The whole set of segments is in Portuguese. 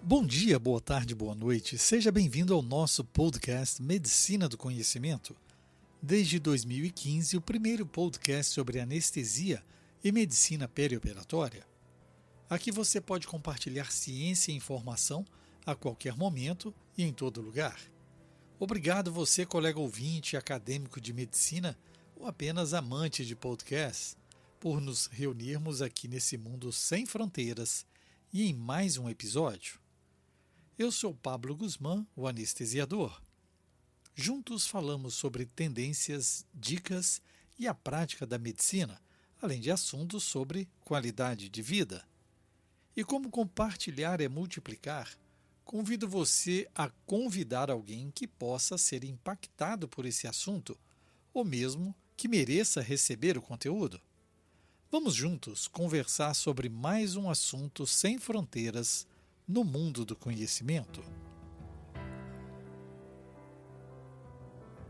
Bom dia, boa tarde, boa noite. Seja bem-vindo ao nosso podcast Medicina do Conhecimento. Desde 2015, o primeiro podcast sobre anestesia e medicina perioperatória. Aqui você pode compartilhar ciência e informação a qualquer momento e em todo lugar. Obrigado você, colega ouvinte, acadêmico de medicina ou apenas amante de podcasts, por nos reunirmos aqui nesse mundo sem fronteiras e em mais um episódio. Eu sou Pablo Guzmán, o anestesiador. Juntos falamos sobre tendências, dicas e a prática da medicina, além de assuntos sobre qualidade de vida. E como compartilhar é multiplicar, convido você a convidar alguém que possa ser impactado por esse assunto, ou mesmo que mereça receber o conteúdo. Vamos juntos conversar sobre mais um assunto sem fronteiras no mundo do conhecimento.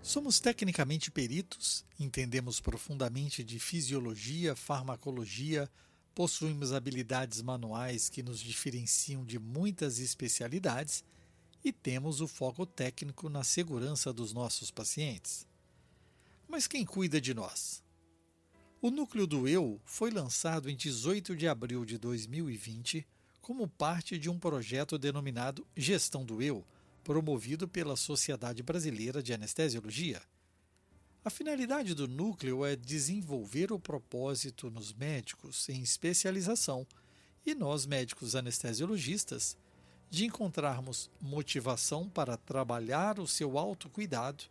Somos tecnicamente peritos, entendemos profundamente de fisiologia, farmacologia, possuímos habilidades manuais que nos diferenciam de muitas especialidades e temos o foco técnico na segurança dos nossos pacientes. Mas quem cuida de nós? O Núcleo do Eu foi lançado em 18 de abril de 2020 como parte de um projeto denominado Gestão do Eu, promovido pela Sociedade Brasileira de Anestesiologia. A finalidade do núcleo é desenvolver o propósito nos médicos em especialização e nós, médicos anestesiologistas, de encontrarmos motivação para trabalhar o seu autocuidado,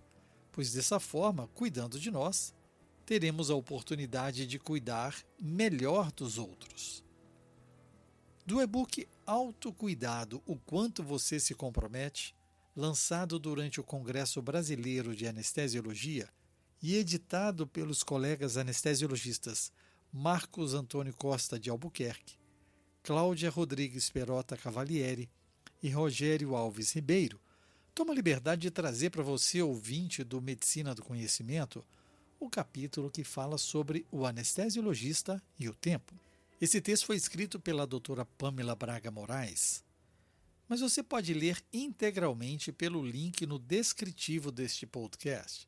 pois dessa forma, cuidando de nós, teremos a oportunidade de cuidar melhor dos outros. Do e-book Autocuidado, o quanto você se compromete, lançado durante o Congresso Brasileiro de Anestesiologia e editado pelos colegas anestesiologistas Marcos Antônio Costa de Albuquerque, Cláudia Rodrigues Perota Cavalieri e Rogério Alves Ribeiro, tomo a liberdade de trazer para você, ouvinte do Medicina do Conhecimento, o capítulo que fala sobre o anestesiologista e o tempo. Esse texto foi escrito pela doutora Pamela Braga Moraes, mas você pode ler integralmente pelo link no descritivo deste podcast.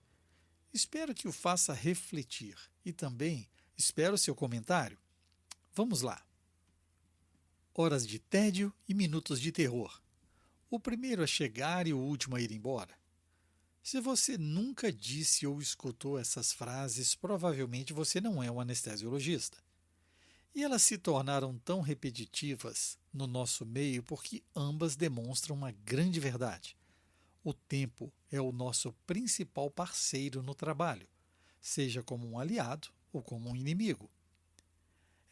Espero que o faça refletir e também espero seu comentário. Vamos lá. Horas de tédio e minutos de terror. O primeiro a chegar e o último a ir embora. Se você nunca disse ou escutou essas frases, provavelmente você não é um anestesiologista. E elas se tornaram tão repetitivas no nosso meio porque ambas demonstram uma grande verdade. O tempo é o nosso principal parceiro no trabalho, seja como um aliado ou como um inimigo.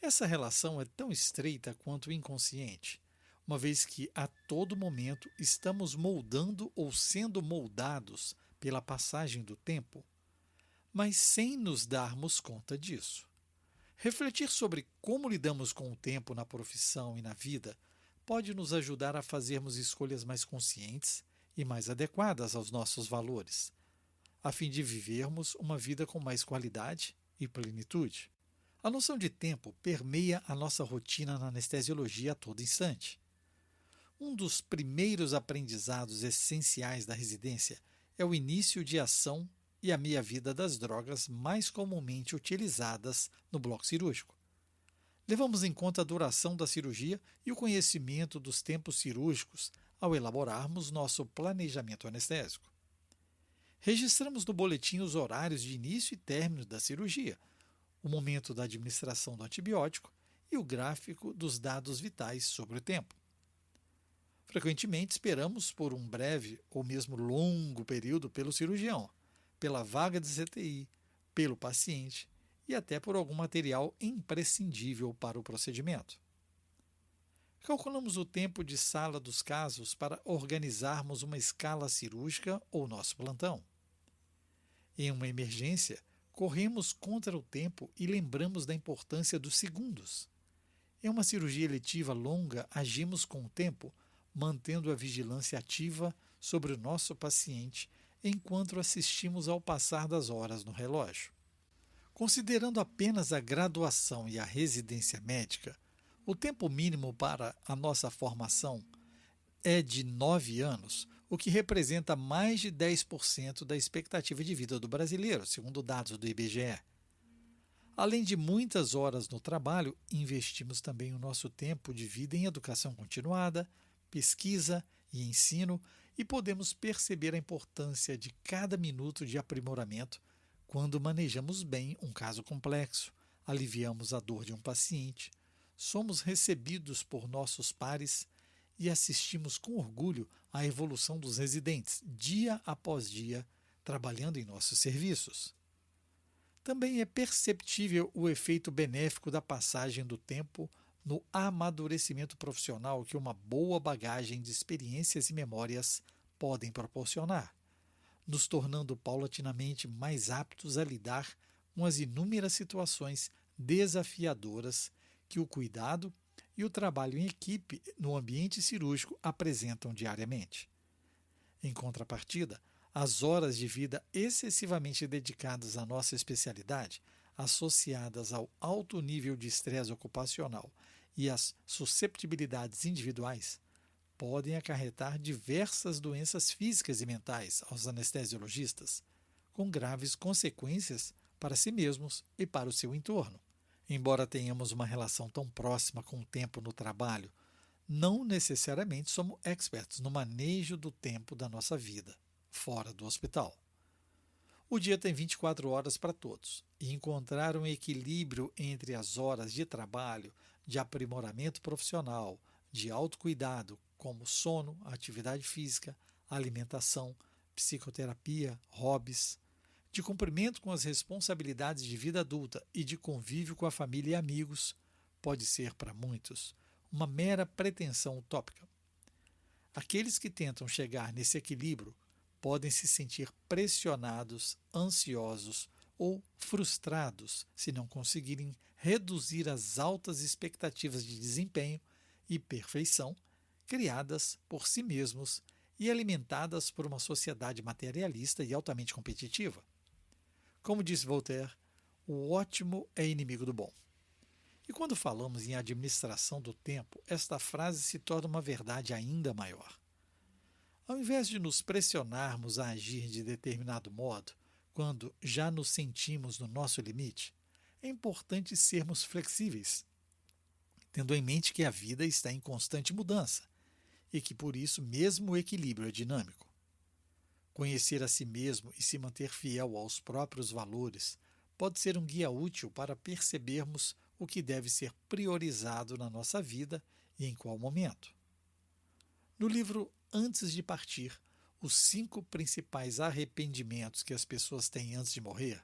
Essa relação é tão estreita quanto inconsciente, uma vez que a todo momento estamos moldando ou sendo moldados pela passagem do tempo, mas sem nos darmos conta disso. Refletir sobre como lidamos com o tempo na profissão e na vida pode nos ajudar a fazermos escolhas mais conscientes e mais adequadas aos nossos valores, a fim de vivermos uma vida com mais qualidade e plenitude. A noção de tempo permeia a nossa rotina na anestesiologia a todo instante. Um dos primeiros aprendizados essenciais da residência é o início de ação e a meia-vida das drogas mais comumente utilizadas no bloco cirúrgico. Levamos em conta a duração da cirurgia e o conhecimento dos tempos cirúrgicos ao elaborarmos nosso planejamento anestésico. Registramos no boletim os horários de início e término da cirurgia, o momento da administração do antibiótico e o gráfico dos dados vitais sobre o tempo. Frequentemente esperamos por um breve ou mesmo longo período pelo cirurgião, pela vaga de CTI, pelo paciente e até por algum material imprescindível para o procedimento. Calculamos o tempo de sala dos casos para organizarmos uma escala cirúrgica ou nosso plantão. Em uma emergência, corremos contra o tempo e lembramos da importância dos segundos. Em uma cirurgia eletiva longa, agimos com o tempo, mantendo a vigilância ativa sobre o nosso paciente enquanto assistimos ao passar das horas no relógio. Considerando apenas a graduação e a residência médica, o tempo mínimo para a nossa formação é de 9 anos, o que representa mais de 10% da expectativa de vida do brasileiro, segundo dados do IBGE. Além de muitas horas no trabalho, investimos também o nosso tempo de vida em educação continuada, pesquisa e ensino, e podemos perceber a importância de cada minuto de aprimoramento quando manejamos bem um caso complexo, aliviamos a dor de um paciente, somos recebidos por nossos pares e assistimos com orgulho à evolução dos residentes, dia após dia, trabalhando em nossos serviços. Também é perceptível o efeito benéfico da passagem do tempo no amadurecimento profissional que uma boa bagagem de experiências e memórias podem proporcionar, nos tornando paulatinamente mais aptos a lidar com as inúmeras situações desafiadoras que o cuidado e o trabalho em equipe no ambiente cirúrgico apresentam diariamente. Em contrapartida, as horas de vida excessivamente dedicadas à nossa especialidade, associadas ao alto nível de estresse ocupacional e às susceptibilidades individuais, podem acarretar diversas doenças físicas e mentais aos anestesiologistas, com graves consequências para si mesmos e para o seu entorno. Embora tenhamos uma relação tão próxima com o tempo no trabalho, não necessariamente somos experts no manejo do tempo da nossa vida, fora do hospital. O dia tem 24 horas para todos, e encontrar um equilíbrio entre as horas de trabalho, de aprimoramento profissional, de autocuidado, como sono, atividade física, alimentação, psicoterapia, hobbies, de cumprimento com as responsabilidades de vida adulta e de convívio com a família e amigos, pode ser, para muitos, uma mera pretensão utópica. Aqueles que tentam chegar nesse equilíbrio podem se sentir pressionados, ansiosos ou frustrados se não conseguirem reduzir as altas expectativas de desempenho e perfeição criadas por si mesmos e alimentadas por uma sociedade materialista e altamente competitiva. Como disse Voltaire, o ótimo é inimigo do bom. E quando falamos em administração do tempo, esta frase se torna uma verdade ainda maior. Ao invés de nos pressionarmos a agir de determinado modo, quando já nos sentimos no nosso limite, é importante sermos flexíveis, tendo em mente que a vida está em constante mudança e que, por isso, mesmo o equilíbrio é dinâmico. Conhecer a si mesmo e se manter fiel aos próprios valores pode ser um guia útil para percebermos o que deve ser priorizado na nossa vida e em qual momento. No livro Antes de Partir, os 5 principais arrependimentos que as pessoas têm antes de morrer,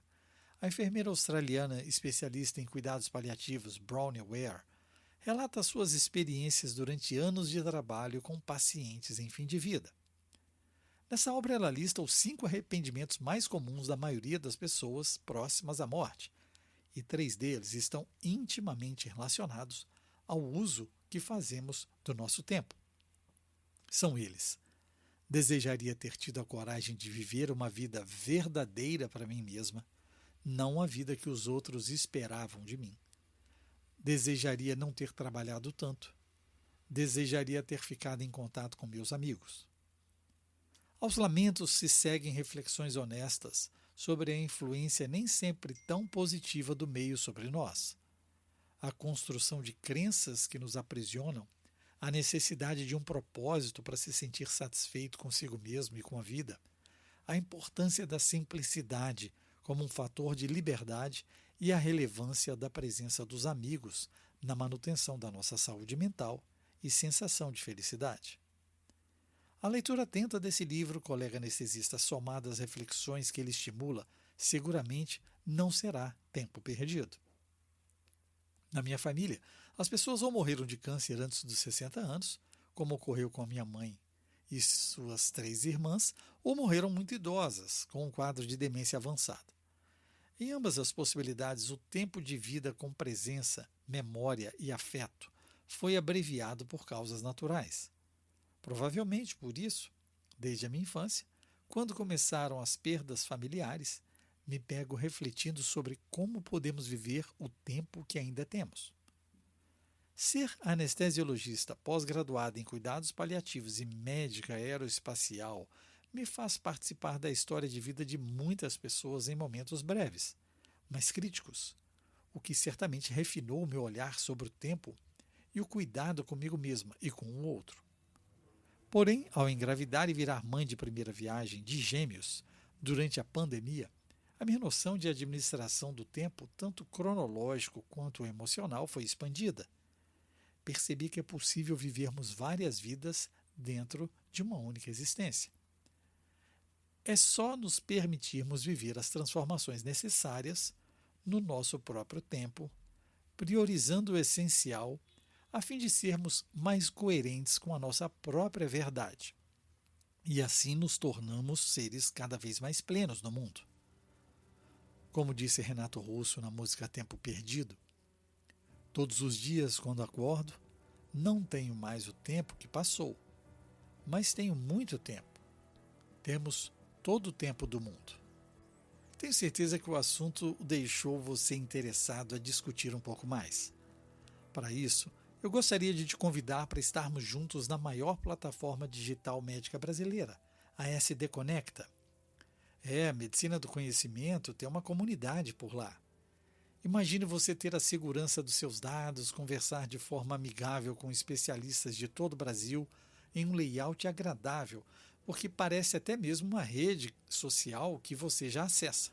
a enfermeira australiana especialista em cuidados paliativos Bronnie Ware relata suas experiências durante anos de trabalho com pacientes em fim de vida. Nessa obra ela lista os 5 arrependimentos mais comuns da maioria das pessoas próximas à morte, e 3 deles estão intimamente relacionados ao uso que fazemos do nosso tempo. São eles: desejaria ter tido a coragem de viver uma vida verdadeira para mim mesma, não a vida que os outros esperavam de mim. Desejaria não ter trabalhado tanto. Desejaria ter ficado em contato com meus amigos. Aos lamentos se seguem reflexões honestas sobre a influência nem sempre tão positiva do meio sobre nós, a construção de crenças que nos aprisionam, a necessidade de um propósito para se sentir satisfeito consigo mesmo e com a vida, a importância da simplicidade como um fator de liberdade e a relevância da presença dos amigos na manutenção da nossa saúde mental e sensação de felicidade. A leitura atenta desse livro, colega anestesista, somada às reflexões que ele estimula, seguramente não será tempo perdido. Na minha família, as pessoas ou morreram de câncer antes dos 60 anos, como ocorreu com a minha mãe e suas 3 irmãs, ou morreram muito idosas, com um quadro de demência avançada. Em ambas as possibilidades, o tempo de vida com presença, memória e afeto foi abreviado por causas naturais. Provavelmente por isso, desde a minha infância, quando começaram as perdas familiares, me pego refletindo sobre como podemos viver o tempo que ainda temos. Ser anestesiologista pós-graduado em cuidados paliativos e médica aeroespacial me faz participar da história de vida de muitas pessoas em momentos breves, mas críticos, o que certamente refinou o meu olhar sobre o tempo e o cuidado comigo mesma e com o outro. Porém, ao engravidar e virar mãe de primeira viagem de gêmeos durante a pandemia, a minha noção de administração do tempo, tanto cronológico quanto emocional, foi expandida. Percebi que é possível vivermos várias vidas dentro de uma única existência. É só nos permitirmos viver as transformações necessárias no nosso próprio tempo, priorizando o essencial, a fim de sermos mais coerentes com a nossa própria verdade. E assim nos tornamos seres cada vez mais plenos no mundo. Como disse Renato Russo na música Tempo Perdido, todos os dias quando acordo, não tenho mais o tempo que passou, mas tenho muito tempo. Temos todo o tempo do mundo. Tenho certeza que o assunto deixou você interessado a discutir um pouco mais. Para isso, eu gostaria de te convidar para estarmos juntos na maior plataforma digital médica brasileira, a SD Conecta. A Medicina do Conhecimento tem uma comunidade por lá. Imagine você ter a segurança dos seus dados, conversar de forma amigável com especialistas de todo o Brasil em um layout agradável, porque parece até mesmo uma rede social que você já acessa.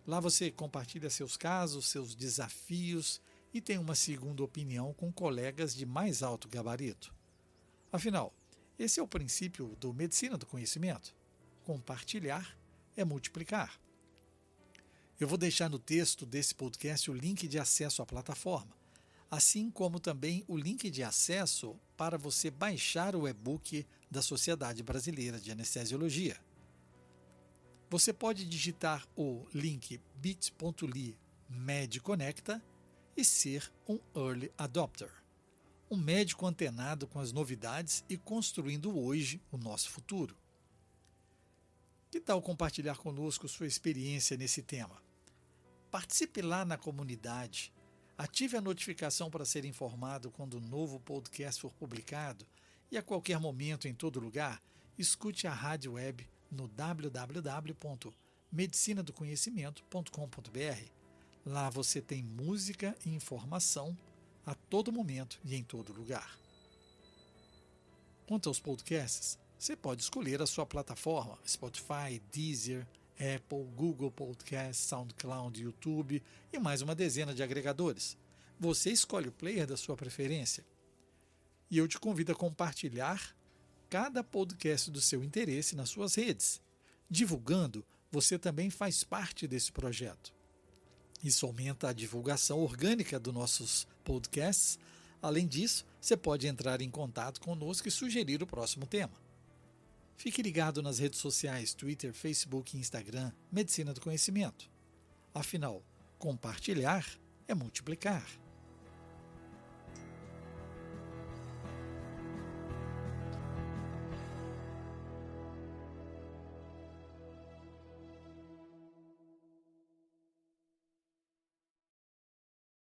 Lá você compartilha seus casos, seus desafios e tem uma segunda opinião com colegas de mais alto gabarito. Afinal, esse é o princípio do Medicina do Conhecimento. Compartilhar é multiplicar. Eu vou deixar no texto desse podcast o link de acesso à plataforma, assim como também o link de acesso para você baixar o e-book da Sociedade Brasileira de Anestesiologia. Você pode digitar o link bit.ly/medconecta e ser um early adopter, um médico antenado com as novidades e construindo hoje o nosso futuro. Que tal compartilhar conosco sua experiência nesse tema? Participe lá na comunidade, ative a notificação para ser informado quando o novo podcast for publicado e a qualquer momento, em todo lugar, escute a rádio web no www.medicinadoconhecimento.com.br. Lá você tem música e informação a todo momento e em todo lugar. Quanto aos podcasts, você pode escolher a sua plataforma: Spotify, Deezer, Apple, Google Podcasts, SoundCloud, YouTube e mais uma dezena de agregadores. Você escolhe o player da sua preferência. E eu te convido a compartilhar cada podcast do seu interesse nas suas redes. Divulgando, você também faz parte desse projeto. Isso aumenta a divulgação orgânica dos nossos podcasts. Além disso, você pode entrar em contato conosco e sugerir o próximo tema. Fique ligado nas redes sociais Twitter, Facebook e Instagram, Medicina do Conhecimento. Afinal, compartilhar é multiplicar.